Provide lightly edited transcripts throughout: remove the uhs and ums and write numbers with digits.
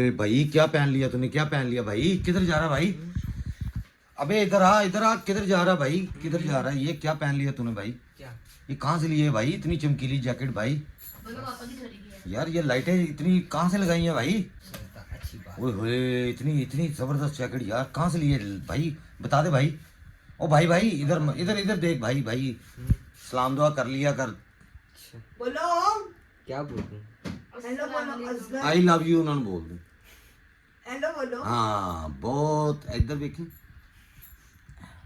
ओए भाई क्या पहन लिया तूने, क्या पहन लिया भाई? किधर जा रहा भाई? अबे इधर आ, इधर आ। किधर जा रहा भाई? किधर जा रहा है? ये क्या पहन लिया तूने भाई? क्या? ये कहाँ से लिए भाई इतनी चमकीली जैकेट भाई? यार ये लाइटें इतनी कहाँ से लगाई हैं भाई? अच्छी बात। ओए होए इतनी इतनी जबरदस्त जैकेट यार कहाँ से लिए भाई? बता दे भाई। ओ भाई भाई इधर इधर इधर देख भाई भाई। सलाम दुआ कर लिया कर। बोलो क्या बोलूं? हेलो बोलो असगर आई लव यू उन्होंने बोल दी। हेलो बोलो हाँ बहुत इधर देखी।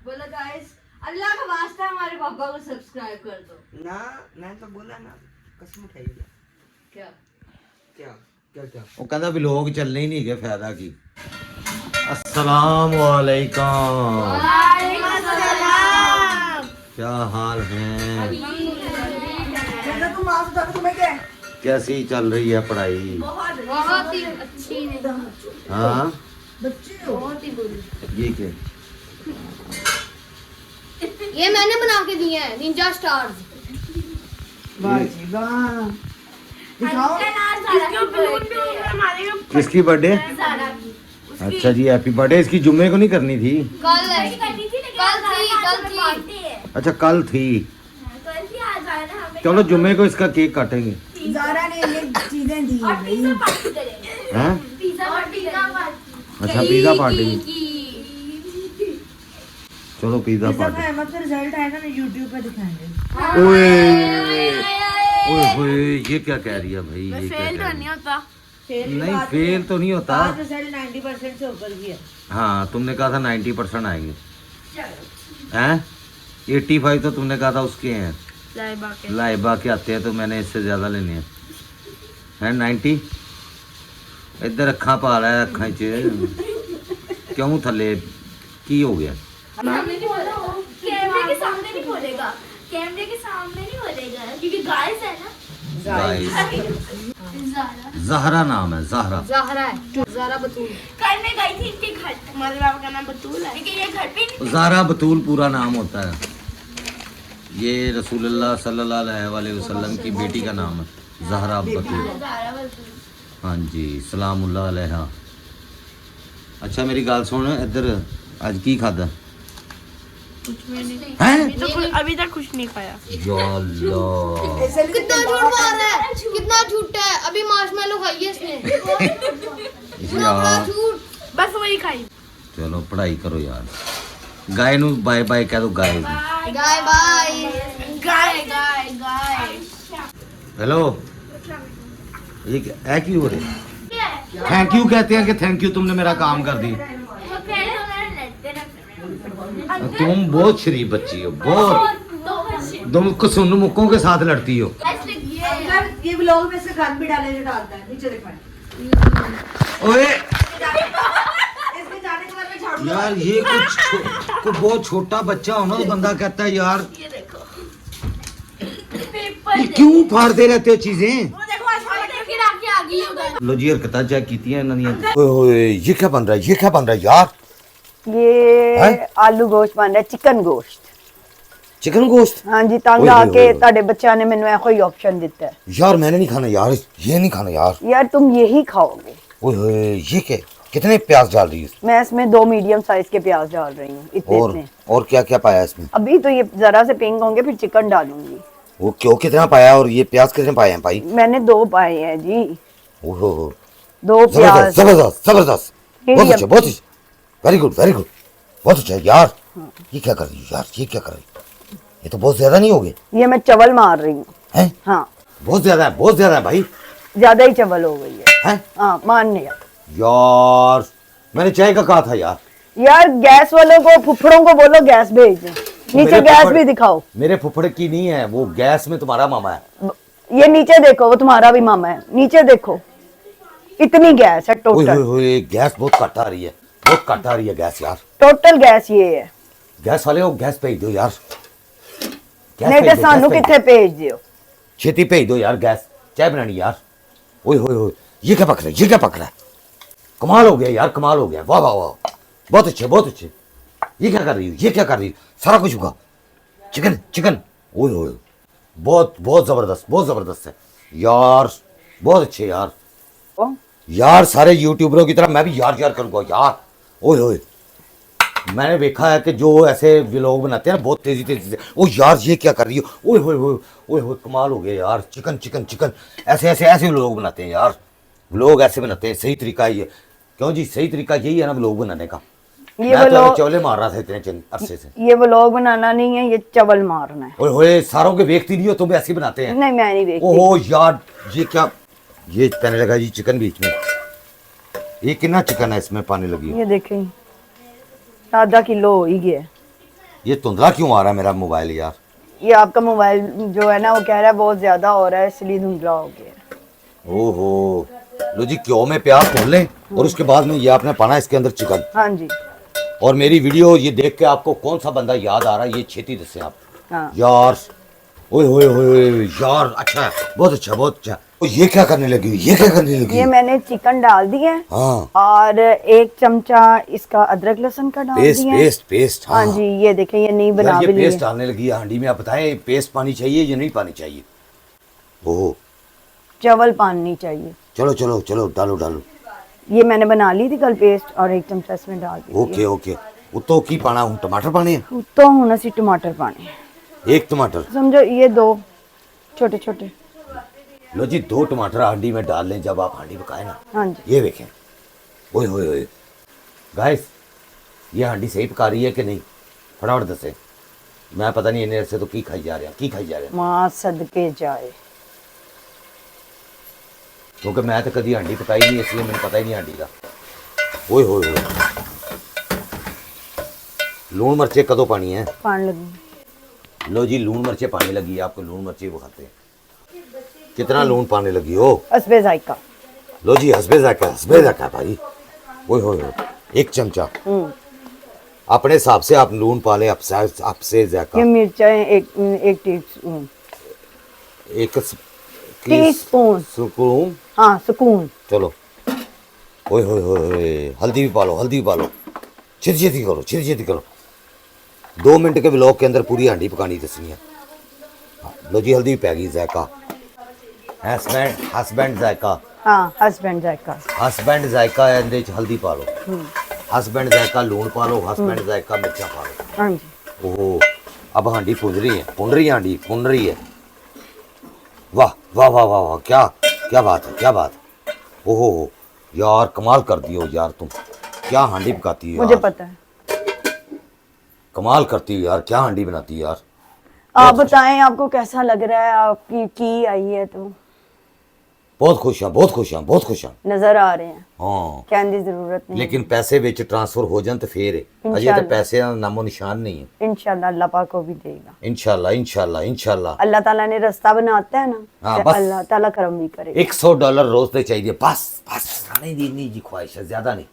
बोलो गाइस अल्लाह का वास्ता हमारे पापा को सब्सक्राइब कर दो। ना मैं तो बोला ना, कसम उठाई है। क्या क्या क्या क्या? वो कहता भी लोग चलने ही नहीं गए फायदा की। अस्सलाम वालेकुम। क्या हाल है? जैसा तुम माफ कर तुम्हें क्या है? कैसी चल रही है पढ़ाई? बहुत ही अच्छी हाँ बच्चे हो बहुत ही बुरी। ये क्या? ये मैंने बना के दिए हैं निंजा स्टार्स। वाह जी वाह दिखाओ किसकी बर्थडे? अच्छा जी हैप्पी बर्थडे। इसकी जुम्मे को नहीं करनी थी? कल थी। अच्छा कल थी। चलो जुम्मे को इसका केक काटेंगे। ज़ारा ने ये चीजें दी है भाई हैं? अच्छा पिज़्ज़ा पार्टी। चलो पिज़्ज़ा पिज़्ज़ा का पार्टी। अहमद का रिजल्ट आएगा ना यूट्यूब पे दिखाएंगे। ओए ओए होए ये क्या कह रही है भाई? ये क्या कह रही है? होता। नहीं फेल तो नहीं होता। रिजल्ट 90% से ऊपर की है। हाँ तुमने कहा था 90% आएंगे हैं? 85 तो तुमने कहा था उसके हैं। लाइबा के आते हैं तो मैंने इससे ज्यादा लेने हैं 90। इधर अखा पा रहा है अखा च क्यों थले की हो गया? कैमरे के सामने नहीं बोलेगा, कैमरे के सामने नहीं बोलेगा क्योंकि गाइस है ना। गाइस ज़ारा जहरा नाम है जहरा। ज़हरा है ज़हरा बतूल। कल मैं गई थी इनके घर, हमारे बाबा का नाम बतूल है लेकिन ये घर पे नहीं। जहरा बतूल पूरा नाम होता है। ये रसूलुल्लाह सल्लल्लाहु अलैहि वसल्लम की बेटी का नाम है जहरा बतूल। ज़ारा बतूल। हाँ जी सलामुल्लाह अलैहा। अच्छा मेरी गाल सुन इधर आज की खादा हैं? अभी तक कुछ नहीं खाया। या अल्लाह ऐसे नहीं कितना झूठ मार रहा है, कितना झूठा है। अभी मार्शमेलो खाई है इसने। इतना बड़ा यार झूठ। बस वही खाई। चलो पढ़ाई करो यार। गाय नु बाय बाय कह दो गाय को। गाय बाय। गाय गाय गाय। हेलो ये क्या है क्यों हो रहे? थैंक यू कहते हैं कि थैंक यू तुमने मेरा काम कर दी। तुम बहुत शरीफ बच्ची हो बहुत। तुम कुसुन मुक्कों के साथ लड़ती हो। अगर ये ब्लॉग में से गान भी डाले जो डालता है नीचे दिखाएं। ओए इसके जाने के बाद मैं झाड़ू यार ये कुछ बहुत छोटा बच्चा हो ना तो बंदा कहता है यार ये देखो ये क्यों फाड़ते रहते हो चीजें? गिरा के आ गई होगा। लो जी हरकतां चेक कीतियां इन्हां दियां। ओए होए ये क्या बन रहा है? ये क्या बन रहा है यार? ये हैं? ਆਲੂ ਗੋਸ਼ਤ ਬਣ ਰਿਹਾ ਚਿਕਨ ਗੋਸ਼ਤ। चिकन गोश्त? ਹਾਂਜੀ ਤੰਗ ਓਏ ਆ ਹੋਏ ਕੇ ਹੋਏ। ਤੁਹਾਡੇ ਬੱਚਿਆਂ ਨੇ ਮੈਨੂੰ ਇਹੋ ਹੀ ਆਪਸ਼ਨ ਦਿੱਤਾ ਹੈ। यार मैंने नहीं खाना यार, ये नहीं खाना यार। यार तुम यही खाओगे। ओए होए ये क्या? कितने प्याज डाल रही है? मैं इसमें 2 मीडियम साइज के प्याज डाल रही हूँ इतने और इतने। और क्या क्या पाया इसमें? अभी तो ये जरा से पिंक होंगे फिर चिकन डालूंगी। वो क्यों कितना पाया और ये प्याज कितने पाए हैं भाई? मैंने 2 पाए हैं जी। ओहो 2 प्याज जबरदस्त जबरदस्त जबरदस्त बहुत मीडियम। अच्छा बहुत अच्छा वेरी गुड बहुत अच्छा यार। ये क्या कर रही है यार? ये क्या कर रही है? ये तो बहुत ज्यादा नहीं हो गए ये मैं चवल मार रही हूँ। हैं? हाँ बहुत ज्यादा है भाई। ज्यादा ही चवल हो गई है। हैं? हाँ मान लिया। यार मैंने चाय का कहा था यार। यार गैस वालों को फुफड़ों को बोलो गैस भेज दो। नीचे मेरे गैस फुफड़- भी दिखाओ। मेरे फुफड़ की नहीं है वो, गैस में तुम्हारा मामा है। ये नीचे देखो वो तुम्हारा भी मामा है। नीचे देखो इतनी गैस है ओए टोटल। होए गैस बहुत कट आ रही है, बहुत कट आ रही है गैस यार। टोटल गैस ये है। गैस वाले को गैस भेज दो यार। गैस नहीं भेज तो दो, सानू गैस भेज किथे भेज दियो। दो। छेती भेज दो यार गैस, चाय बनानी यार। ओए होए होए ये क्या पक रहा है? ये क्या पक रहा है? कमाल हो गया यार, कमाल हो गया। वाह वाह वाह बहुत अच्छे बहुत अच्छे। ये क्या कर रही हो? ये क्या कर रही हो? सारा कुछ होगा चिकन चिकन। ओए होए बहुत बहुत जबरदस्त है यार, बहुत अच्छे यार। यार सारे यूट्यूबरों की तरह मैं भी यार यार करूँगा यार। ओए ओए, मैंने देखा है कि जो ऐसे व्लॉग बनाते हैं ना बहुत तेज़ी तेज़ी से, ओ यार ये क्या कर रही हो, ओए ओए ओए ओए ओए, कमाल हो गया यार, चिकन चिकन चिकन, ऐसे ऐसे ऐसे व्लॉग बनाते हैं यार, व्लॉग ऐसे बनाते हैं। सही तरीका ये, क्यों जी, सही तरीका यही है ना व्लॉग बनाने का। ये मैं तो व्लॉग चौले मार रहा था इतने अरसे से। ये व्लॉग बनाना नहीं है, ये चवल मारना है। ओए होए, सारों के देखती नहीं हो तुम, ऐसे ही बनाते हैं। नहीं मैं नहीं देखती। ओहो यार, ये क्या, ये पहने लगा जी चिकन बीच में, ये कितना चिकन है इसमें पाने लगी है। ये देखें आधा किलो हो ही गया। ये धुंधला क्यों आ रहा है मेरा मोबाइल यार। ये आपका मोबाइल जो है ना वो कह रहा है बहुत ज्यादा हो रहा है इसलिए धुंधला हो गया। ओहो, लो जी घ्यो में प्याज भून लें और उसके बाद में ये आपने पाना इसके अंदर चिकन। हाँ जी। और मेरी वीडियो ये देख के आपको कौन सा बंदा याद आ रहा है ये छेती दसे आप। हाँ। यार ओए होए होए यार, अच्छा है, बहुत अच्छा बहुत अच्छा। ओ ये क्या करने लगी, ये क्या करने लगी। ये मैंने चिकन डाल दिया है। हाँ, और 1 चमचा इसका अदरक लहसुन का डाल पेस्ट दिया है। Paste paste. हाँ जी, ये देखें ये नहीं बना यार, ये भी पेस्ट लिया। डालने लगी है हांडी में। आप बताएं पेस्ट पानी चाहिए या नहीं पानी चाहिए। ओह चावल पानी चाहिए। चलो चलो चलो, डालो डालो। ये मैंने बना ली थी कल पेस्ट और 1 चमचा इसमें डाल दी। ओके ओके, उतो की पाना हूँ, टमाटर पाने हैं। तो हुन असी टमाटर पाने, एक टमाटर, समझो ये 2 छोटे छोटे। लो जी 2 टमाटर हांडी में डाल लें जब आप हांडी पकाए ना। हाँ जी। ये देखें, ओए होए होए गाइस, ये हांडी सही पका रही है कि नहीं, फटाफट दसे। मैं पता नहीं इन्हें से तो की खाई जा रहा, की खाई जा रहा, मां सदके जाए। क्योंकि मैं तो कभी हांडी पकाई नहीं इसलिए मैंने पता ही नहीं हांडी का। ओए होए होए, लून मिर्चे कदों पानी है। पान लगी। लो जी लून मिर्चे पाने लगी है, आपको लून मिर्चे वो खाते हैं। कितना लून पाने लगी हो। हस्बे जायका। लो जी हस्बे जायका भाई। ओए होए होए, 1 चमचा अपने हिसाब से आप लून पा लें, आपसे जायका। ये मिर्चाएं एक टीस्पून। 1 टीस्पून। सुकून। हाँ सुकून। चलो। ओए होए होए, हल्दी भी पालो, हल्दी भी पालो, छेती छेती करो, छेती छेती करो। 2 मिनट के व्लॉग के अंदर पूरी हांडी पकानी दसनी है। लो जी हल्दी भी पै गई, जायका हस्बैंड जायका। हाँ हस्बैंड जायका। हस्बैंड जायका ਇਹਦੇ ਚ हल्दी पा लो, हस्बैंड जायका लून पा लो, हस्बैंड जायका मिर्चा पा लो। हाँ जी। ओह, अब हांडी फूल रही है, फूल रही है हांडी, फूल रही है। वाह वाह वाह वाह वाह, क्या क्या बात है, क्या बात है। ओहो यार कमाल कर दी हो यार तुम, क्या हांडी पकाती हो मुझे यार, पता है। कमाल करती हो यार, क्या हांडी बनाती है यार। आप बताएं आपको कैसा लग रहा है, आपकी की आई है तो। बहुत खुश हाँ, बहुत खुश हाँ, बहुत खुश हाँ। नजर आ रहे हैं, हाँ कहने की जरूरत नहीं। लेकिन पैसे विच ट्रांसफर हो जान तो फिर है, अजय तो इंशाल्लाह। पैसे का नामो निशान नहीं है। इंशाल्लाह अल्लाह पाक को भी देगा। इंशाल्लाह इंशाल्लाह इंशाल्लाह। अल्लाह ताला ने रास्ता बनाता है ना, हाँ, तो बस। अल्लाह ताला करम भी करेगा। $100 रोज ते चाहिए, बस बस खाने दी नहीं जी ख्वाहिश है, ज्यादा नहीं।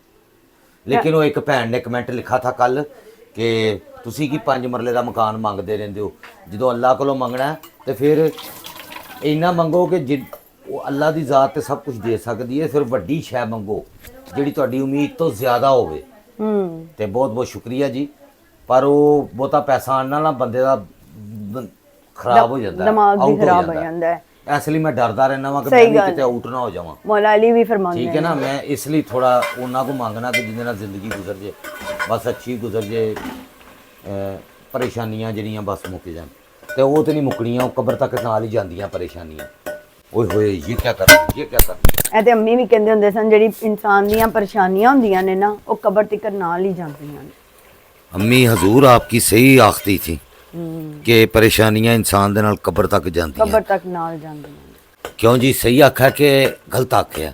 लेकिन वो एक भैन ने कमेंट लिखा था कल कि तुसी की 5 मरले का मकान मंगते रहंदे हो, जो अल्लाह कोलों मंगना है तो फिर इन्ना मंगो कि वो अल्लाह की जात ते सब कुछ दे सकती है, फिर वड्डी शै मंगो जिहड़ी तुहाडी उम्मीद तो ज़्यादा होवे। ते बहुत बहुत शुक्रिया जी, पर वो बहुता पैसा आना ना बंदे का खराब हो जाता है, दिमाग भी out हो खराब हो जाता है। जाता है। इसलिए मैं डरदा रहना वा कि सही मैं भी गल किते आउट ना हो जावां। मौला अली भी फरमाते ठीक है ना, मैं इसलिए थोड़ा उन्होंने को मांगना कि जिंदे नाल जिंदगी गुजर जाए, बस अच्छी गुजर जाए, परेशानियां जड़ियाँ बस मुक जान। तो वो तो नहीं मुकनियां, कब्र तक नाल ही जांदियां परेशानियां। ओए होए ये क्या कर रही, ये क्या कर रही। ਇਹ ਤੇ ਅੰਮੀ ਵੀ ਕਹਿੰਦੇ ਹੁੰਦੇ ਸਨ ਜਿਹੜੀ ਇਨਸਾਨ ਦੀਆਂ ਪਰੇਸ਼ਾਨੀਆਂ ਹੁੰਦੀਆਂ ਨੇ ਨਾ ਉਹ ਕਬਰ ਤੱਕ ਨਾਲ ਹੀ ਜਾਂਦੀਆਂ ਨੇ। अम्मी हजूर आपकी सही आखती थी कि परेशानियां इंसान दे नाल कब्र तक जांदियां। ਕਬਰ ਤੱਕ ਨਾਲ ਜਾਂਦੀਆਂ ਨੇ। क्यों जी सही आखा कि गलत आख्या।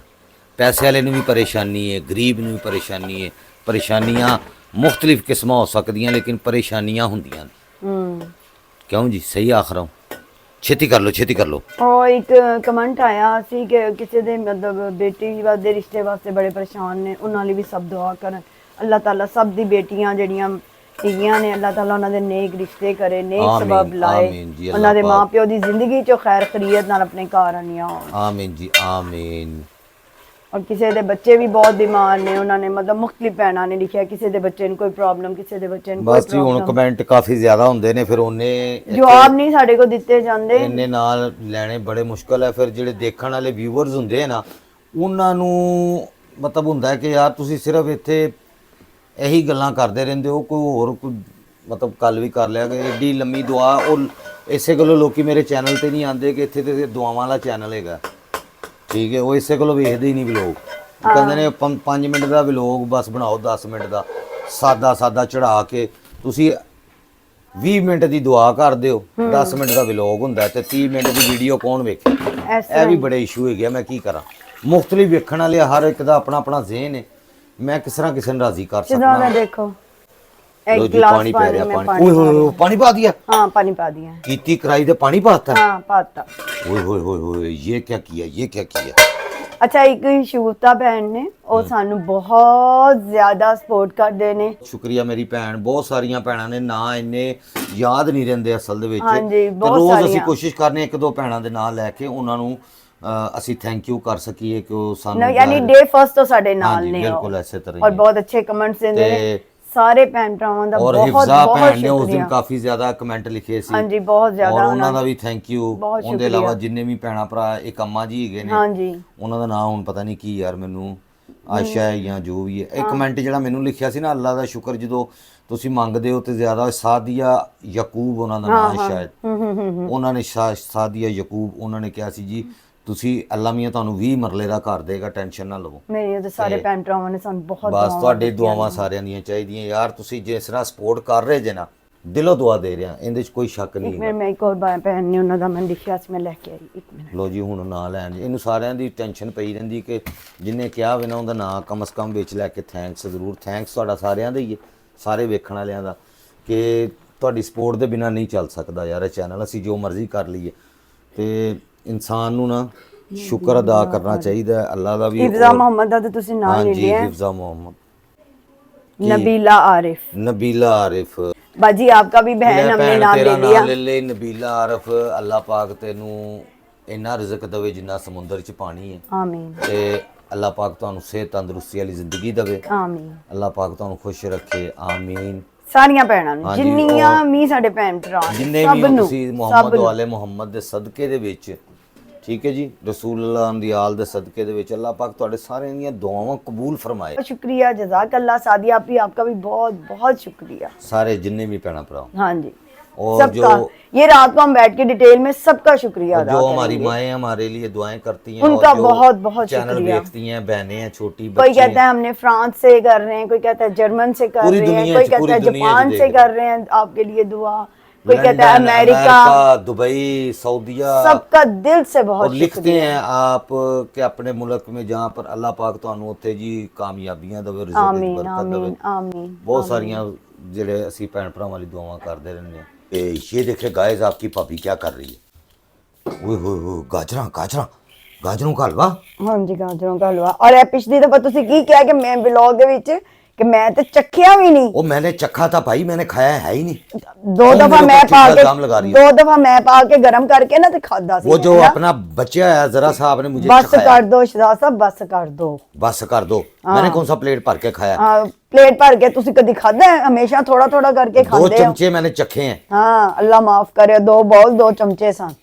पैसे वाले नूं भी परेशानी है, गरीब नूं भी परेशानी है, परेशानियां मुख्तलिफ किस्मां हो सकदियां लेकिन परेशानियां हुंदियां ने। क्यों जी सही आख रहा हूँ, छेती कर लो, छेती कर लो। और एक कमेंट आया ਸੀ ਕਿ ਕਿਸੇ ਦੇ ਮਤਲਬ ਬੇਟੀ ਦੇ ਰਿਸ਼ਤੇ ਵਾਸਤੇ ਬੜੇ ਪਰੇਸ਼ਾਨ ਨੇ, ਉਹਨਾਂ ਲਈ ਵੀ ਸਭ ਦੁਆ ਕਰਨ। ਅੱਲਾਹ ਤਾਲਾ ਸਭ ਦੀ ਬੇਟੀਆਂ ਜਿਹੜੀਆਂ ਧੀਆਂ ਨੇ ਅੱਲਾਹ ਤਾਲਾ ਉਹਨਾਂ ਦੇ ਨੇਕ ਰਿਸ਼ਤੇ ਕਰੇ, ਨੇਕ ਆਮੀਨ, ਸਬਬ ਲਾਏ, ਆਮੀਨ ਜੀ, ਉਹਨਾਂ ਦੇ ਅੱਲਾਹ ਮਾਂ ਪਿਓ ਦੀ ਜ਼ਿੰਦਗੀ ਚੋਂ ਖੈਰ ਖਰੀਅਤ ਨਾਲ ਆਪਣੇ ਘਰ ਆਉਣੀਆਂ ਹੋਣ। आमीन जी आमीन। और किसी के बच्चे भी बहुत बीमार ने, उन्होंने मतलब मुख्तलिफ भैनों ने लिखा किसी के बच्चे ने कोई प्रॉब्लम, किसी के बच्चे ने कोई बस जी हुण प्रॉब्लम। कमेंट काफ़ी ज़्यादा होंदे ने, फिर उन्हें जवाब नहीं साढ़े को दिते जाते। इन्ने नाल लैने बड़े मुश्किल है। फिर जिहड़े देखण वाले व्यूअर्स हुंदे ना ਉਹਨਾਂ ਨੂੰ ਮਤਲਬ ਹੁੰਦਾ ਕਿ ਯਾਰ ਤੁਸੀਂ ਸਿਰਫ ਇੱਥੇ ਇਹੀ ਗੱਲਾਂ ਕਰਦੇ ਰਹਿੰਦੇ ਹੋ, ਕੋਈ ਹੋਰ ਕੋਈ ਮਤਲਬ ਕੱਲ ਵੀ ਕਰ ਲਿਆ ਕਿ ਏਡੀ ਲੰਮੀ ਦੁਆ। ਉਹ ਇਸੇ ਗੱਲੋਂ ਲੋਕੀ ਮੇਰੇ ਚੈਨਲ ਤੇ ਨਹੀਂ ਆਉਂਦੇ ਕਿ ਇੱਥੇ ਤੇ ਦੁਆਵਾਂ ਵਾਲਾ ਚੈਨਲ ਹੈਗਾ, ਠੀਕ ਹੈ। ਉਹ ਇਸੇ ਗੱਲੋਂ ਵੇਖਦੇ ਹੀ ਨਹੀਂ ਵਲੋਗ, ਕਹਿੰਦੇ ਨੇ 5 ਮਿੰਟ ਦਾ ਵਲੋਗ ਬਸ ਬਣਾਓ, 10 ਮਿੰਟ ਦਾ ਸਾਦਾ ਚੜਾ ਕੇ। ਤੁਸੀਂ 20 ਮਿੰਟ ਦੀ ਦੁਆ ਕਰਦੇ ਹੋ, 10 ਮਿੰਟ ਦਾ ਵਲੋਗ ਹੁੰਦਾ ਤੇ 30 ਮਿੰਟ ਦੀ ਵੀਡੀਓ ਕੌਣ ਵੇਖੇ? ਇਹ ਵੀ ਬੜੇ ਇਸ਼ੂ ਹੈਗੇ ਆ। ਮੈਂ ਕੀ ਕਰਾਂ, ਮੁਖਤਲਿਫ ਵੇਖਣ ਵਾਲੇ ਹਰ ਇੱਕ ਦਾ ਆਪਣਾ ਆਪਣਾ ਜ਼ਿਹਨ ਹੈ। ਮੈਂ ਕਿਸ ਤਰ੍ਹਾਂ ਕਿਸੇ ਨੂੰ ਰਾਜ਼ੀ ਕਰ सिद्धा सकता? देखो लो एक जी, गिलास पानी पै रहा, में पानी पानी ओए होए होए, पानी पा दिया, हाँ पानी पा दिया है। कीती कराई दे पानी पाता। हाँ पाता। ओए होए होए होए, ये क्या किया, ये क्या किया? ਅੱਛਾ ਇੱਕ ਸ਼ੂਤਾ ਭੈਣ ਨੇ, ਉਹ ਸਾਨੂੰ ਬਹੁਤ ਜ਼ਿਆਦਾ ਸਪੋਰਟ ਕਰਦੇ ਨੇ। ਸ਼ੁਕਰੀਆ ਮੇਰੀ ਭੈਣ। ਬਹੁਤ ਸਾਰੀਆਂ ਭੈਣਾਂ ਨੇ ਨਾਂ ਇੰਨੇ ਯਾਦ ਨਹੀਂ ਰਹਿੰਦੇ ਅਸਲ ਦੇ ਵਿੱਚ, ਹਾਂਜੀ, ਤੇ ਬਹੁਤ ਰੋਜ਼ ਅਸੀਂ ਸਾਰੀਆਂ। ਕੋਸ਼ਿਸ਼ ਕਰਨੇ ਇੱਕ ਦੋ ਭੈਣਾਂ ਦੇ ਨਾਂ ਲੈ ਕੇ ਉਹਨਾਂ ਨੂੰ ਅਸੀਂ ਥੈਂਕ ਯੂ ਕਰ ਸਕੀਏ ਕਿ ਉਹ ਸਾਨੂੰ ਯਾਨੀ ਡੇ ਫਸਟ ਤੋਂ ਸਾਡੇ ਨਾਲ ਹਾਂਜੀ, ਨੇ ਬਿਲਕੁਲ ਐਸੇ ਤਰ੍ਹਾਂ ਔਰ ਹੀ। ਬਹੁਤ ਅੱਛੇ ਕਮੈਂਟਸ ਦਿੰਦੇ ਨੇ ਤੇ ਸਾਰੇ ਭੈਣ ਭਰਾਵਾਂ ਦਾ। ਔਰ ਬਹੁਤ ਹਿਫਜ਼ਾ ਬਹੁਤ ਭੈਣ ਨੇ ਉਸ ਦਿਨ ਸ਼ੁਕਰੀਆ। ਕਾਫੀ ਜ਼ਿਆਦਾ ਕਮੈਂਟ ਲਿਖੇ ਸੀ। ਹਾਂਜੀ ਬਹੁਤ ਜ਼ਿਆਦਾ ਔਰ ਉਹਨਾਂ ਦਾ ਵੀ ਥੈਂਕ ਯੂ। ਬਹੁਤ ਉਹਦੇ ਇਲਾਵਾ ਸ਼ੁਕਰੀਆ। ਜਿੰਨੇ ਵੀ ਭੈਣਾਂ ਭਰਾ, ਇੱਕ ਅੰਮਾ ਜੀ ਹੈਗੇ ਨੇ, ਹਾਂਜੀ ਉਹਨਾਂ ਦਾ ਨਾਮ ਹੁਣ ਪਤਾ ਨਹੀਂ ਕੀ ਯਾਰ, ਮੈਨੂੰ ਆਸ਼ਾ ਹੈ ਜਾਂ ਜੋ ਵੀ ਹੈ। ਇਹ ਕਮੈਂਟ ਜਿਹੜਾ ਮੈਨੂੰ ਲਿਖਿਆ ਸੀ ਨਾ, ਅੱਲਾ ਦਾ ਸ਼ੁਕਰ, ਜਦੋਂ ਤੁਸੀਂ ਮੰਗਦੇ ਹੋ ਤੇ ਜ਼ਿਆਦਾ ਸਾਦੀਆ ਯਕੂਬ ਉਹਨਾਂ ਦਾ ਨਾਮ ਹੈ ਸ਼ਾਇਦ, ਉਹਨਾਂ ਨੇ ਸਾਦੀਆ ਯਕੂਬ, ਉਹਨਾਂ ਨੇ ਕਿਹਾ ਸੀ ਜੀ ਤੁਸੀਂ ਅੱਲਾ ਮੀਆਂ ਤੁਹਾਨੂੰ 20 ਮਰਲੇ ਦਾ ਘਰ ਦੇਗਾ, ਟੈਨਸ਼ਨ ਨਾ ਲਵੋ। ਮੇਰੇ ਤੇ ਸਾਰੇ ਭੈਣ ਭਰਾਵਾਂ ਨੇ ਸਾਨੂੰ ਬਹੁਤ ਬਸ ਤੁਹਾਡੇ ਦੁਆਵਾਂ ਸਾਰਿਆਂ ਦੀਆਂ ਚਾਹੀਦੀਆਂ ਯਾਰ। ਤੁਸੀਂ ਜਿਸ ਤਰ੍ਹਾਂ ਸਪੋਰਟ ਕਰ ਰਹੇ ਜੇ ਨਾ, ਦਿਲੋਂ ਦੁਆ ਦੇ ਰਿਹਾ, ਇਹਦੇ 'ਚ ਕੋਈ ਸ਼ੱਕ ਨਹੀਂ ਹੈ। ਮੈਂ ਇੱਕ ਹੋਰ ਭੈਣ ਨੇ, ਉਹਨਾਂ ਦਾ ਮੈਂ ਲਿਖਿਆ ਸੀ, ਮੈਂ ਲੈ ਕੇ ਆਈ। ਇੱਕ ਮਿੰਟ ਲੋ ਜੀ, ਹੁਣ ਨਾਂ ਲੈਣ ਇਹਨੂੰ ਸਾਰਿਆਂ ਦੀ ਟੈਨਸ਼ਨ ਪਈ ਰਹਿੰਦੀ ਕਿ ਜਿੰਨੇ ਕਿਹਾ ਹੋਵੇ ਨਾ ਉਹਦਾ ਨਾਂ ਕਮ ਸੇ ਕਮ ਵਿੱਚ ਲੈ ਕੇ ਥੈਂਕਸ ਜ਼ਰੂਰ। ਥੈਂਕਸ ਤੁਹਾਡਾ ਸਾਰਿਆਂ ਦਾ ਹੀ ਹੈ, ਸਾਰੇ ਵੇਖਣ ਵਾਲਿਆਂ ਦਾ, ਕਿ ਤੁਹਾਡੀ ਸਪੋਰਟ ਦੇ ਬਿਨਾਂ ਨਹੀਂ ਚੱਲ ਸਕਦਾ ਯਾਰ ਇਹ ਚੈਨਲ। ਅਸੀਂ ਜੋ ਮਰਜ਼ੀ ਕਰ ਲਈਏ ਤੇ ਇਨਸਾਨ ਨੂੰ ਨਾ ਸ਼ੁਕਰ ਅਦਾ ਕਰਨਾ ਚਾਹੀਦਾ ਹੈ ਅੱਲਾ ਦਾ ਵੀ। ਹਿਫਜ਼ਾ ਮੁਹੰਮਦ ਦਾ ਤਾਂ ਤੁਸੀਂ ਨਾਮ ਲੈ ਹਾਂਜੀ, ਲਿਆ। ਹਿਫਜ਼ਾ ਮੁਹੰਮਦ, नबीला आरिफ, नबीला आरिफ। बाजी आपका भी बहन हमने नाम ले लिया। ले ले नबीला आरिफ। अल्लाह पाक तेनू इन्ना रिज़क देवे जिन्ना समुंदर च पानी है। आमीन। ते अल्लाह पाक तुहानू सेहत तंदुरुस्ती वाली जिंदगी देवे। आमीन। अल्लाह पाक तुहानू खुश रखे। आमीन। सारियां भैणां नूं, ਹਾਂਜੀ, जिन्नियां भी साडे भैण भरा जिन्ने भी हो तुसी मुहम्मद वाले मुहम्मद दे सदके दे विच, ठीक है जी, रसूल अल्लाह दी आल दे सदके दे विच अल्लाह पाक तुहाडे सारियां दियां दुआवां कबूल फरमाए। शुक्रिया, जज़ाकल्लाह। सादिया आपी, आपका भी बहुत बहुत शुक्रिया। सारे जिन्ने भी भैणा भरा, हाँ जी, और सबका। जो ये रात को हम बैठ के डिटेल में सबका शुक्रिया अदा जो हमारी करेंगे। माएँ हमारे लिए दुआएं करती हैं, उनका और जो बहुत बहुत चैनल शुक्रिया। देखती हैं, बहनें हैं, छोटी कोई बच्ची कहता है हमने फ्रांस से कर रहे हैं, कोई कहता है जर्मन से कर पूरी रहे हैं, दुनिया कोई से- कहता पूरी है दुनिया से जापान देख से रहे कर रहे हैं आपके लिए दुआ, कोई कहता है लंदन, अमेरिका। दुबई, सऊदीया। सबका दिल से और बहुत लिखते शुक्रिया। हैं आप कि अपने मुल्क में जहाँ पर अल्लाह पाक तुहानू उत्थे जी कामयाबियां देवे, रिज़्क़ दी आमीन बरकत देवे। आमीन आमीन। बहुत सारियां जेड़े असी भैन भरावां वाली दुआवां करते रहने हैं। ये देखे गाइस, आपकी भाभी क्या कर रही है? ओए होए होए, गाजरा गाजरा गाजरों का हलवा। हाँ जी, गाजरों का हलवा। और ਇਹ ਪਿਛਲੀ ਦਫਾ ਤੁਸੀਂ ਕੀ ਕਿਹਾ ਕਿ ਮੈਂ ਵਲੌਗ ਦੇ ਵਿੱਚ ਕਿ ਮੈਂ ਤੇ ਚੱਖਿਆ ਵੀ ਨਹੀਂ। वो मैंने चखा था भाई, मैंने खाया है ही नहीं। दो तुम दफा मेरे मैं ऊपर पा कितना के इल्जाम लगा रही हो? दो दफा मैं पा के गरम करके ना ते खादा सी। वो जो है ना? अपना बच्चा है जरा सा आपने मुझे बस चखाया। कर दो शहजाद साहब, बस कर दो। बस कर दो। मैंने कौन सा प्लेट भर के खाया? हाँ, प्लेट भर के ਤੁਸੀਂ कदी खादा है? हमेशा थोड़ा थोड़ा करके दो खाते हो। चमचे मैंने चखे हैं। हाँ, अल्लाह माफ करे। 2 बाउल 2 चमचे सन।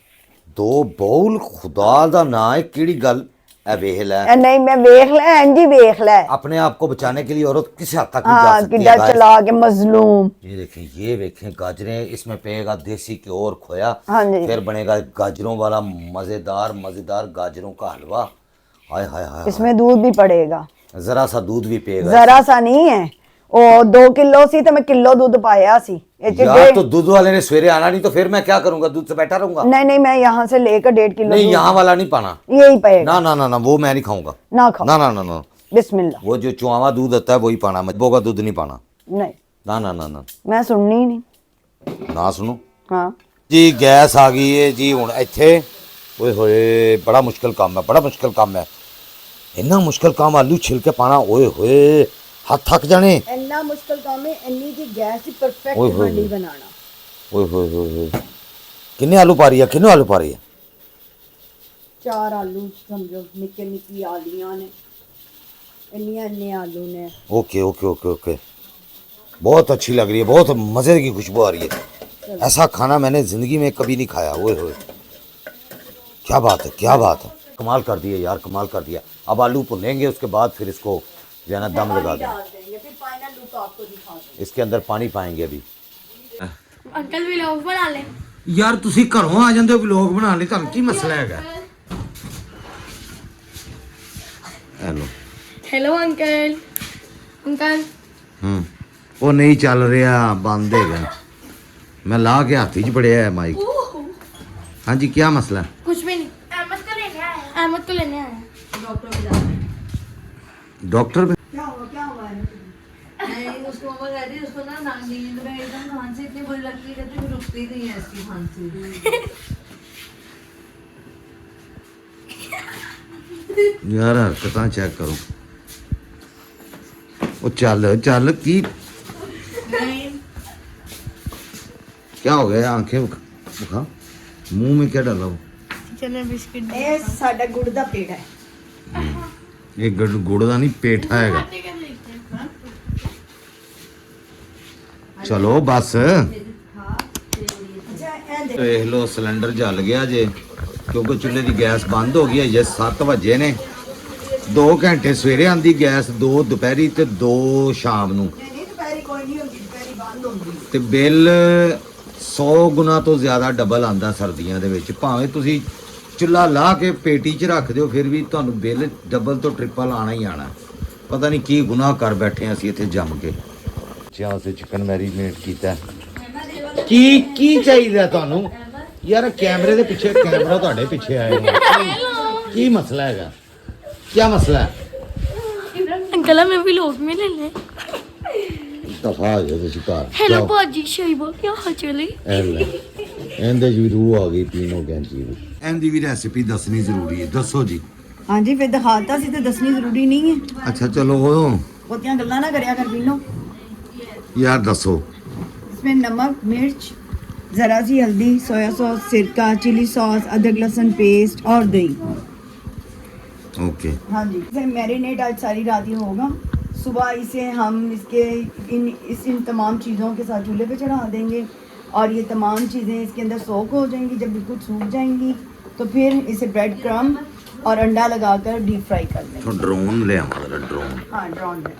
2 बाउल खुदा दा ना है केड़ी गल है? वेख ले, ए नहीं, मैं वेख ले इंजी वेख ले। अपने आप को बचाने के लिए औरत किस हद तक भी जा हाँ, सकती किड्डा है। चला के मजलूम। ये देखें, ये देखें गाजरें, इसमें पेगा देसी घ्यो और खोया, हाँ जी। फिर बनेगा गाजरों वाला मजेदार गाजरों का हलवा। हाय हाय हाय, इसमें दूध भी पड़ेगा, जरा सा दूध भी पेगा। जरा सा नहीं है। ओ 2 किलो सी तो मैं किलो दूध पाया सी। यार तो दूध वाले ने सवेरे आना नहीं तो फिर मैं क्या करूंगा? दूध से बैठा रहूंगा? नहीं नहीं, मैं यहाँ से लेकर 1.5 किलो नहीं, दूध- यहाँ वाला नहीं पाना। यही पाएगा। ना ना ना ना, वो मैं नहीं खाऊंगा। ना खाओ। ना ना ना ना, बिस्मिल्लाह। वो जो चुआवा दूध होता है वही पाना, मजबू का दूध नहीं पाना। नहीं, ना ना ना ना मैं सुननी ही नहीं। ना सुनो हाँ जी। गैस आ गई है जी हुण इत्थे। ओए होए, बड़ा मुश्किल काम है, बड़ा मुश्किल काम है। इन्ना मुश्किल काम आलू छिल के पाना। ओए होए, हाथ थक जाने। इतना मुश्किल काम है इन्नी की गैस की परफेक्ट ओए होए हांडी होए। बनाना। ओए होए होए होए, किन्ने आलू पा रही है? किन्ने आलू पा रही है? 4 आलू समझो, निक्के निक्की आलियां ने, इन्ने आलू ने। ओके ओके ओके ओके, बहुत अच्छी लग रही है, बहुत मज़े की खुशबू आ रही है। ऐसा खाना मैंने ज़िंदगी में कभी नहीं खाया। ओए होए, क्या बात है, क्या बात है। कमाल कर दिया यार, कमाल कर दिया। अब आलू भुनेंगे, उसके बाद फिर इसको जो है ना दम लगा देंगे। डाल देंगे, फिर फाइनल लुक आपको दिखा देंगे। इसके अंदर पानी पाएंगे अभी। अंकल भी लोग बना ले। यार ਤੁਸੀਂ ਘਰੋਂ ਆ ਜਾਂਦੇ ਹੋ ਵਲੌਗ ਬਣਾਉਣ ਲਈ, ਤੁਹਾਨੂੰ ਕੀ ਮਸਲਾ ਹੈਗਾ? Hello hello uncle. अंकल ਉਹ ਨਹੀਂ ਚੱਲ ਰਿਹਾ, ਬੰਦ ਹੈਗਾ। ਮੈਂ ਲਾ ਕੇ ਹੱਥ 'ਚ ਫੜਿਆ ਹੈ ਮਾਈਕ। ਹਾਂਜੀ ਕੀ ਮਸਲਾ? कुछ भी नहीं। अहमद को लेने आया है। अहमद को लेने आया। डॉक्टर को जाना है। डॉक्टर क्या हुआ है? नहीं, उसको मम्मा कहती है उसको ना नींद में एकदम खांसी इतनी बुरी लगती है, कहती है रुकती नहीं है इसकी खांसी। यार हरकतां चेक करो। ਉਹ ਚੱਲ ਚੱਲ ਕੀ क्या हो गया? आंखें बुखा, मुंह में क्या डाला? चलो बिस्किट। ਇਹ ਸਾਡਾ ਗੁੜ ਦਾ ਪੇੜ ਹੈ। ये गुड़ ਦਾ ਨਹੀਂ ਪੇਠਾ ਹੈਗਾ। ਚਲੋ ਬਸ अच्छा ਇਹ देख ਦੇਖ ਲਓ ਸਿਲੰਡਰ ਜਲ ਗਿਆ ਜੇ, ਕਿਉਂਕਿ ਚੁੱਲ੍ਹੇ ਦੀ ਗੈਸ ਬੰਦ ਹੋ ਗਈ ਹੈ। ਜੇ 7 ਵਜੇ ਨੇ, 2 ਘੰਟੇ ਸਵੇਰੇ ਆਂਦੀ ਗੈਸ, 2 ਦੁਪਹਿਰੀ ਤੇ 2 ਸ਼ਾਮ ਨੂੰ, नहीं दोपहरी कोई नहीं होगी, दोपहरी बंद होगी। ਤੇ ਬਿੱਲ 100 ਗੁਣਾ ਤੋਂ ਜ਼ਿਆਦਾ ਡਬਲ ਆਂਦਾ ਸਰਦੀਆਂ ਦੇ ਵਿੱਚ। ਭਾਵੇਂ ਤੁਸੀਂ ਚੁੱਲ੍ਹਾ ਲਾ ਕੇ ਪੇਟੀ 'ਚ ਰੱਖ ਦਿਓ, ਫਿਰ ਵੀ ਤੁਹਾਨੂੰ ਬਿੱਲ ਡਬਲ ਤੋਂ ਟ੍ਰਿਪਲ ਆਣਾ ਹੀ ਆਣਾ। ਪਤਾ ਨਹੀਂ ਕੀ ਗੁਨਾਹ ਕਰ ਬੈਠੇ ਹਾਂ ਅਸੀਂ ਇੱਥੇ ਜੰਮ ਕੇ। ਬੱਚਿਆਂ ਵਾਸਤੇ ਚਿਕਨ ਮੈਰੀਨੇਟ ਕੀਤਾ। ਕੀ ਚਾਹੀਦਾ ਤੁਹਾਨੂੰ ਯਾਰ? ਕੈਮਰੇ ਦੇ ਪਿੱਛੇ, ਕੈਮਰਾ ਤੁਹਾਡੇ ਪਿੱਛੇ ਆਏ ਨੇ, ਕੀ ਮਸਲਾ ਹੈਗਾ? ਕੀ ਮਸਲਾ ਹੈ? अंकल हमें भी लोग में ले ले। ਦਫਾ ਹੋ ਜਾਓ ਤੁਸੀਂ ਘਰ। हेलो ਜਾਓ। बाजी शहीबा क्या हाल चले? ਇਹ ਲੈ, ਇਹਦੇ 'ਚ ਵੀ ਰੂਹ ਆ ਗਈ ਪੀਨੋ ਕੈਂਚੀ ਦੀ। ਇਹਦੀ ਵੀ ਰੈਸਿਪੀ ਦੱਸਣੀ ਜ਼ਰੂਰੀ ਹੈ, ਦੱਸੋ ਜੀ। हाँ जी, फिर दिखाता सी तो दसनी जरूरी नहीं है। ਅੱਛਾ ਚਲੋ बहुतियां गल्लां ना करया कर पीनो। ਯਾਰ ਦੱਸੋ। इसमें नमक, मिर्च, ज़रा सी हल्दी, सोया सॉस, सिरका, चिली सॉस, अदरक लहसुन पेस्ट और दही। ओके हाँ जी, इसे मैरिनेट आज सारी रात ही होगा। सुबह इसे हम इन तमाम चीज़ों के साथ चूल्हे पे चढ़ा देंगे और ये तमाम चीज़ें इसके अंदर सोक हो जाएंगी। जब बिल्कुल सूख जाएंगी तो फिर इसे ब्रेड क्रम और अंडा लगाकर डीप फ्राई कर देंगे। तो ड्रोन ले आवा, ड्रोन। हाँ, ड्रोन है।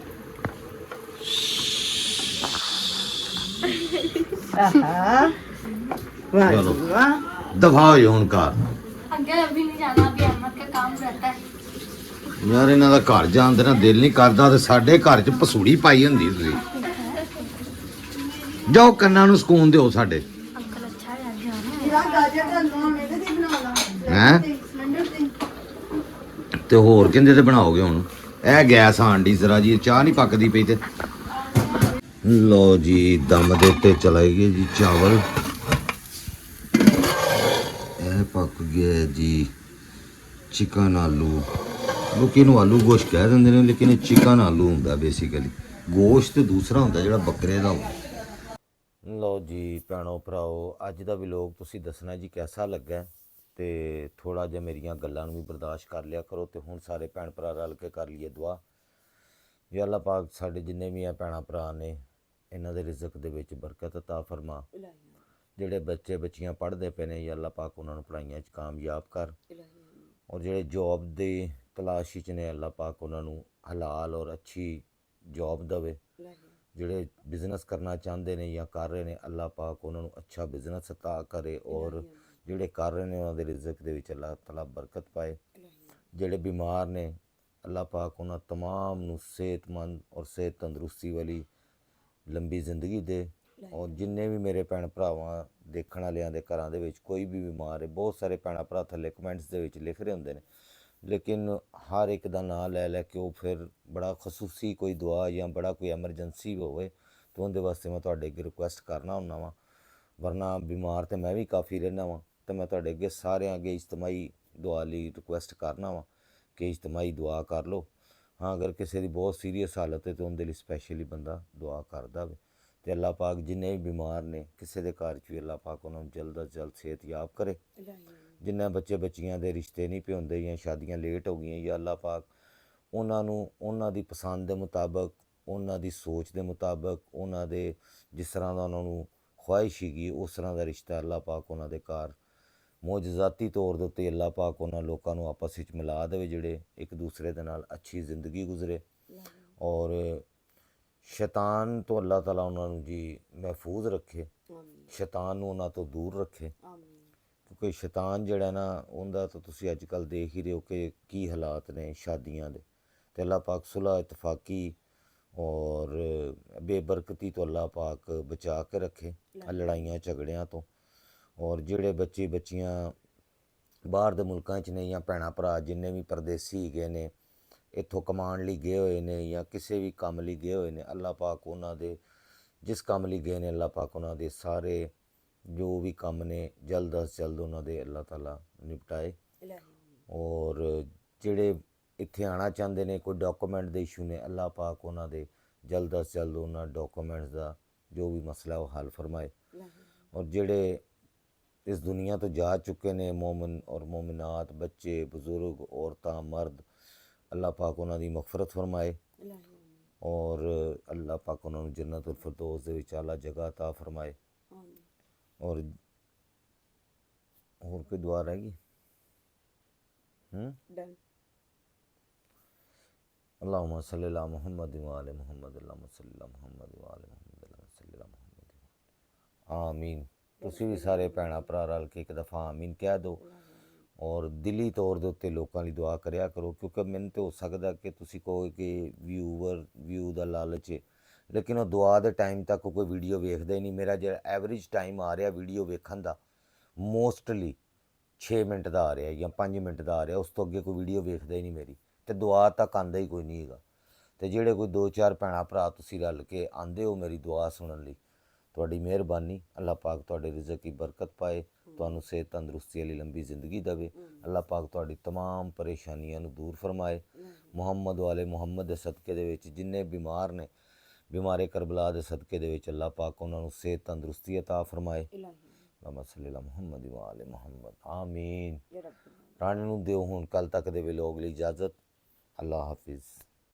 आहा, वाह चलो। जी वाह। दफा हो जाओ ਹੁਣ ਘਰ। अंकल अभी नहीं जाना, अभी अहमद का काम रहता है। ਯਾਰ ਇਹਨਾਂ ਦਾ ਘਰ ਜਾਣ ਦੇ ਨਾ ਦਿਲ ਨਹੀਂ ਕਰਦਾ, ਤੇ ਸਾਡੇ ਘਰ 'ਚ ਪਸੂੜੀ ਪਾਈ ਹੁੰਦੀ ਤੁਸੀਂ। ਜਾਓ ਕੰਨਾਂ ਨੂੰ ਸਕੂਨ ਦਿਓ ਸਾਡੇ। अंकल अच्छा है यार जाना है। तेरा गाजर का हलवा मेरे से बनाना हैं? सिलेंडर से। ਤੇ ਹੋਰ ਕਿੰਦੇ ਤੇ ਬਣਾਓਗੇ ਹੁਣ? ਇਹ ਗੈਸ ਆਣ ਦੀ ਜ਼ਰਾ ਜੀ, ਚਾਹ ਨਹੀਂ ਪੱਕਦੀ ਪਈ ਤੇ। ਲੋ ਜੀ ਦਮ ਦੇ ਉੱਤੇ ਚਲਾਏਗੇ ਜੀ ਚਾਵਲ। ਇਹ ਪੱਕ ਗਿਆ ਜੀ ਚਿਕਨ ਆਲੂ। ਲੋਕੀ ਨੂੰ ਆਲੂ ਗੋਸ਼ਤ ਕਹਿ ਦਿੰਦੇ ਨੇ, ਲੇਕਿਨ ਇਹ ਚਿਕਨ ਆਲੂ ਹੁੰਦਾ ਬੇਸਿਕਲੀ। ਗੋਸ਼ਤ ਤੇ ਦੂਸਰਾ ਹੁੰਦਾ ਜਿਹੜਾ ਬੱਕਰੇ ਦਾ ਹੁੰਦਾ। ਲਓ ਜੀ ਭੈਣੋ ਭਰਾਓ, ਅੱਜ ਦਾ ਵਲੋਗ ਤੁਸੀਂ ਦੱਸਣਾ ਜੀ ਕੈਸਾ ਲੱਗਾ, ਤੇ ਥੋੜਾ ਜਿਹਾ ਮੇਰੀਆਂ ਗੱਲਾਂ ਨੂੰ ਵੀ ਬਰਦਾਸ਼ਤ ਕਰ ਲਿਆ ਕਰੋ। ਤੇ ਹੁਣ ਸਾਰੇ ਭੈਣ ਭਰਾ ਰਲ ਕੇ ਕਰ ਲਈਏ ਦੁਆ। ਯਾ ਅੱਲਾ ਪਾਕ ਸਾਡੇ ਜਿੰਨੇ ਵੀ ਆ ਭੈਣਾਂ ਭਰਾ ਨੇ, ਇਹਨਾਂ ਦੇ ਰਿਜ਼ਕ ਦੇ ਵਿੱਚ ਬਰਕਤ ਅਤਾ ਫਰਮਾ। ਜਿਹੜੇ ਬੱਚੇ ਬੱਚੀਆਂ ਪੜ੍ਹਦੇ ਪਏ ਨੇ, ਯਾ ਅੱਲਾ ਪਾਕ ਉਹਨਾਂ ਨੂੰ ਪੜ੍ਹਾਈਆਂ 'ਚ ਕਾਮਯਾਬ ਕਰ। ਔਰ ਜਿਹੜੇ ਜੋਬ ਦੀ ਤਲਾਸ਼ 'ਚ ਨੇ, ਅੱਲਾ ਪਾਕ ਉਹਨਾਂ ਨੂੰ ਹਲਾਲ ਔਰ ਅੱਛੀ ਜੋਬ ਦੇਵੇ। ਜਿਹੜੇ ਬਿਜ਼ਨਸ ਕਰਨਾ ਚਾਹੁੰਦੇ ਨੇ ਜਾਂ ਕਰ ਰਹੇ ਨੇ, ਅੱਲਾ ਪਾਕ ਉਹਨਾਂ ਨੂੰ ਅੱਛਾ ਬਿਜ਼ਨਸ ਅਤਾ ਕਰੇ। ਔਰ ਜਿਹੜੇ ਕਰ ਰਹੇ ਨੇ ਉਹਨਾਂ ਦੇ ਰਿਜ਼ਕ ਦੇ ਵਿੱਚ ਅੱਲਾਹ ਤਾਲਾ ਬਰਕਤ ਪਾਏ। ਜਿਹੜੇ ਬਿਮਾਰ ਨੇ, ਅੱਲਾਹ ਪਾਕ ਉਹਨਾਂ ਤਮਾਮ ਨੂੰ ਸਿਹਤਮੰਦ ਔਰ ਸਿਹਤ ਤੰਦਰੁਸਤੀ ਵਾਲੀ ਲੰਬੀ ਜ਼ਿੰਦਗੀ ਦੇ। ਔਰ ਜਿੰਨੇ ਵੀ ਮੇਰੇ ਭੈਣ ਭਰਾਵਾਂ ਦੇਖਣ ਵਾਲਿਆਂ ਦੇ ਘਰਾਂ ਦੇ ਵਿੱਚ ਕੋਈ ਵੀ ਬਿਮਾਰ ਹੈ, ਬਹੁਤ ਸਾਰੇ ਭੈਣਾਂ ਭਰਾ ਥੱਲੇ ਕਮੈਂਟਸ ਦੇ ਵਿੱਚ ਲਿਖ ਰਹੇ ਹੁੰਦੇ ਨੇ, ਲੇਕਿਨ ਹਰ ਇੱਕ ਦਾ ਨਾਂ ਲੈ ਲੈ ਕੇ ਉਹ ਫਿਰ ਬੜਾ ਖਸੂਸੀ ਕੋਈ ਦੁਆ ਜਾਂ ਬੜਾ ਕੋਈ ਐਮਰਜੈਂਸੀ ਹੋਵੇ ਤਾਂ ਉਹਦੇ ਵਾਸਤੇ ਮੈਂ ਤੁਹਾਡੇ ਅੱਗੇ ਰਿਕੁਐਸਟ ਕਰਨਾ ਹੁੰਦਾ ਵਾਂ। ਵਰਨਾ ਬਿਮਾਰ ਤਾਂ ਮੈਂ ਵੀ ਕਾਫੀ ਰਹਿੰਦਾ ਵਾਂ, ਤਾਂ ਮੈਂ ਤੁਹਾਡੇ ਅੱਗੇ ਸਾਰਿਆਂ ਅੱਗੇ ਇਜਤਮਾਈ ਦੁਆ ਲਈ ਰਿਕੁਐਸਟ ਕਰਨਾ ਵਾਂ ਕਿ ਇਜਤਮਾਈ ਦੁਆ ਕਰ ਲਓ। ਹਾਂ, ਅਗਰ ਕਿਸੇ ਦੀ ਬਹੁਤ ਸੀਰੀਅਸ ਹਾਲਤ ਹੈ ਤਾਂ ਉਹਦੇ ਲਈ ਸਪੈਸ਼ਲੀ ਬੰਦਾ ਦੁਆ ਕਰਦਾ ਵੇ। ਤੇ ਅੱਲਾਹ ਪਾਕ ਜਿੰਨੇ ਵੀ ਬਿਮਾਰ ਨੇ, ਕਿਸੇ ਦੇ ਘਰ 'ਚ ਵੀ ਅੱਲਾਹ ਪਾਕ ਉਹਨਾਂ ਨੂੰ ਜਲਦ ਤੋਂ ਜਲਦ ਸਿਹਤਯਾਬ ਕਰੇ। ਜਿੰਨੇ ਬੱਚੇ ਬੱਚੀਆਂ ਦੇ ਰਿਸ਼ਤੇ ਨਹੀਂ ਪਏ ਹੁੰਦੇ ਜਾਂ ਸ਼ਾਦੀਆਂ ਲੇਟ ਹੋ ਗਈਆਂ, ਜਾਂ ਅੱਲਾਹ ਪਾਕ ਉਹਨਾਂ ਨੂੰ ਉਹਨਾਂ ਦੀ ਪਸੰਦ ਦੇ ਮੁਤਾਬਕ, ਉਹਨਾਂ ਦੀ ਸੋਚ ਦੇ ਮੁਤਾਬਕ, ਉਹਨਾਂ ਦੇ ਜਿਸ ਤਰ੍ਹਾਂ ਦਾ ਉਹਨਾਂ ਨੂੰ ਖੁਆਇਸ਼ ਸੀਗੀ ਉਸ ਤਰ੍ਹਾਂ ਦਾ ਰਿਸ਼ਤਾ ਅੱਲਾਹ ਪਾਕ ਉਹਨਾਂ ਦੇ ਘਰ ਮੌਜਜ਼ਾਤੀ ਤੌਰ ਦੇ ਉੱਤੇ ਅੱਲਾਹ ਪਾਕ ਉਹਨਾਂ ਲੋਕਾਂ ਨੂੰ ਆਪਸ ਵਿੱਚ ਮਿਲਾ ਦੇਵੇ ਜਿਹੜੇ ਇੱਕ ਦੂਸਰੇ ਦੇ ਨਾਲ ਅੱਛੀ ਜ਼ਿੰਦਗੀ ਗੁਜ਼ਰੇ, ਔਰ ਸ਼ੈਤਾਨ ਤੋਂ ਅੱਲਾਹ ਤਾਲਾ ਉਹਨਾਂ ਨੂੰ ਜੀ ਮਹਿਫੂਜ਼ ਰੱਖੇ, ਸ਼ੈਤਾਨ ਨੂੰ ਉਹਨਾਂ ਤੋਂ ਦੂਰ ਰੱਖੇ। ਕਿਉਂਕਿ ਸ਼ੈਤਾਨ ਜਿਹੜਾ ਨਾ ਉਹਦਾ ਤਾਂ ਤੁਸੀਂ ਅੱਜ ਕੱਲ੍ਹ ਦੇਖ ਹੀ ਰਹੇ ਹੋ ਕਿ ਕੀ ਹਾਲਾਤ ਨੇ ਸ਼ਾਦੀਆਂ ਦੇ। ਤੇ ਅੱਲਾਹ ਪਾਕ ਸੁਲ੍ਹਾ ਇਤਫਾਕੀ ਔਰ ਬੇਬਰਕਤੀ ਤੋਂ ਅੱਲਾਹ ਪਾਕ ਬਚਾ ਕੇ ਰੱਖੇ, ਲੜਾਈਆਂ ਝਗੜਿਆਂ ਤੋਂ। ਔਰ ਜਿਹੜੇ ਬੱਚੇ ਬੱਚੀਆਂ ਬਾਹਰ ਦੇ ਮੁਲਕਾਂ 'ਚ ਨੇ ਜਾਂ ਭੈਣਾਂ ਭਰਾ ਜਿੰਨੇ ਵੀ ਪਰਦੇਸੀ ਗਏ ਨੇ, ਇੱਥੋਂ ਕਮਾਉਣ ਲਈ ਗਏ ਹੋਏ ਨੇ ਜਾਂ ਕਿਸੇ ਵੀ ਕੰਮ ਲਈ ਗਏ ਹੋਏ ਨੇ, ਅੱਲਾਹ ਪਾਕ ਉਹਨਾਂ ਦੇ ਜਿਸ ਕੰਮ ਲਈ ਗਏ ਨੇ ਅੱਲਾਹ ਪਾਕ ਉਹਨਾਂ ਦੇ ਸਾਰੇ ਜੋ ਵੀ ਕੰਮ ਨੇ ਜਲਦ ਅਜ਼ ਜਲਦ ਉਹਨਾਂ ਦੇ ਅੱਲਾਹ ਤਾਲਾ ਨਿਪਟਾਏ। ਔਰ ਜਿਹੜੇ ਇੱਥੇ ਆਉਣਾ ਚਾਹੁੰਦੇ ਨੇ, ਕੋਈ ਡਾਕੂਮੈਂਟ ਦੇ ਇਸ਼ੂ ਨੇ, ਅੱਲਾਹ ਪਾਕ ਉਹਨਾਂ ਦੇ ਜਲਦ ਅਜ਼ ਜਲਦ ਉਹਨਾਂ ਡਾਕੂਮੈਂਟਸ ਦਾ ਜੋ ਵੀ ਮਸਲਾ ਉਹ ਹੱਲ ਫਰਮਾਏ। ਔਰ ਜਿਹੜੇ ਇਸ ਦੁਨੀਆ ਤੋਂ ਜਾ ਚੁੱਕੇ ਨੇ ਮੋਮਨ ਔਰ ਮੋਮਨਾਤ, ਬੱਚੇ ਬਜ਼ੁਰਗ ਔਰਤਾਂ ਮਰਦ, ਅੱਲਾਹ ਪਾਕ ਉਹਨਾਂ ਦੀ ਮਗਫਰਤ ਫਰਮਾਏ ਔਰ ਅੱਲਾਹ ਪਾਕ ਉਹਨਾਂ ਨੂੰ ਜन्नतुल फिरदौस ਦੇ ਵਿੱਚ ਆਲਾ ਜਗ੍ਹਾ ਅਤਾ ਫਰਮਾਏ। ਔਰ ਹੋਰ ਕੋਈ ਦੁਆ रहेगी? अल्लाहुम्मा सल्लि अला मुहम्मद व आले मुहम्मद, अल्लाहुम्मा सल्लि अला मुहम्मद व आले मुहम्मद, अल्लाहुम्मा सल्लि अला मुहम्मद। आमीन। ਤੁਸੀਂ ਵੀ ਸਾਰੇ ਭੈਣਾਂ ਭਰਾ ਰਲ ਕੇ ਇੱਕ ਦਫਾ ਆਮੀਨ ਕਹਿ ਦਿਓ ਔਰ ਦਿਲੀ ਤੌਰ ਦੇ ਉੱਤੇ ਲੋਕਾਂ ਲਈ ਦੁਆ ਕਰਿਆ ਕਰੋ, ਕਿਉਂਕਿ ਮੈਨੂੰ ਤਾਂ ਹੋ ਸਕਦਾ ਕਿ ਤੁਸੀਂ ਕਹੋ ਕਿ ਵਿਊ ਦਾ ਲਾਲਚ ਹੈ, ਲੇਕਿਨ ਉਹ ਦੁਆ ਦੇ ਟਾਈਮ ਤੱਕ ਕੋਈ ਵੀਡੀਓ ਵੇਖਦਾ ਹੀ ਨਹੀਂ। ਮੇਰਾ ਜਿਹੜਾ ਐਵਰੇਜ ਟਾਈਮ ਆ ਰਿਹਾ ਵੀਡੀਓ ਵੇਖਣ ਦਾ ਮੋਸਟਲੀ 6 ਮਿੰਟ ਦਾ ਆ ਰਿਹਾ ਜਾਂ 5 ਮਿੰਟ ਦਾ ਆ ਰਿਹਾ, ਉਸ ਤੋਂ ਅੱਗੇ ਕੋਈ ਵੀਡੀਓ ਵੇਖਦਾ ਹੀ ਨਹੀਂ ਮੇਰੀ, ਤੇ ਦੁਆ ਤੱਕ ਆਉਂਦਾ ਹੀ ਕੋਈ ਨਹੀਂ ਹੈਗਾ। ਤੇ ਜਿਹੜੇ ਕੋਈ 2-4 ਭੈਣਾਂ ਭਰਾ ਤੁਸੀਂ ਰਲ ਕੇ ਆਉਂਦੇ ਹੋ ਮੇਰੀ ਦੁਆ ਸੁਣਨ ਲਈ, ਤੁਹਾਡੀ ਮਿਹਰਬਾਨੀ। ਅੱਲਾਹ ਪਾਕ ਤੁਹਾਡੇ ਰਿਜ਼ਕ ਦੀ ਬਰਕਤ ਪਾਏ, ਤੁਹਾਨੂੰ ਸਿਹਤ ਤੰਦਰੁਸਤੀ ਵਾਲੀ ਲੰਬੀ ਜ਼ਿੰਦਗੀ ਦੇਵੇ। ਅੱਲਾਹ ਪਾਕ ਤੁਹਾਡੀ तमाम ਪਰੇਸ਼ਾਨੀਆਂ ਨੂੰ ਦੂਰ ਫਰਮਾਏ। ਮੁਹੰਮਦ ਵਾਲੇ ਮੁਹੰਮਦ ਦੇ ਸਦਕੇ ਦੇ ਵਿੱਚ ਜਿੰਨੇ ਬਿਮਾਰ ਨੇ, ਬਿਮਾਰੇ ਕਰਬਲਾ ਦੇ ਸਦਕੇ ਦੇ ਵਿੱਚ ਅੱਲਾਹ ਪਾਕ ਉਹਨਾਂ ਨੂੰ ਸਿਹਤ ਤੰਦਰੁਸਤੀ ਅਤਾ ਫਰਮਾਏ। ਅੱਲਾਹੁम्मा सल्लि अला मुहम्मद व आले मुहम्मद। आमीन। ਰਾਣੀ ਨੂੰ ਦਿਓ ਹੁਣ ਕੱਲ ਤੱਕ ਦੇ ਵਲੋਗ ਲਈ ਇਜਾਜ਼ਤ। ਅੱਲਾਹ ਹਾਫਿਜ਼।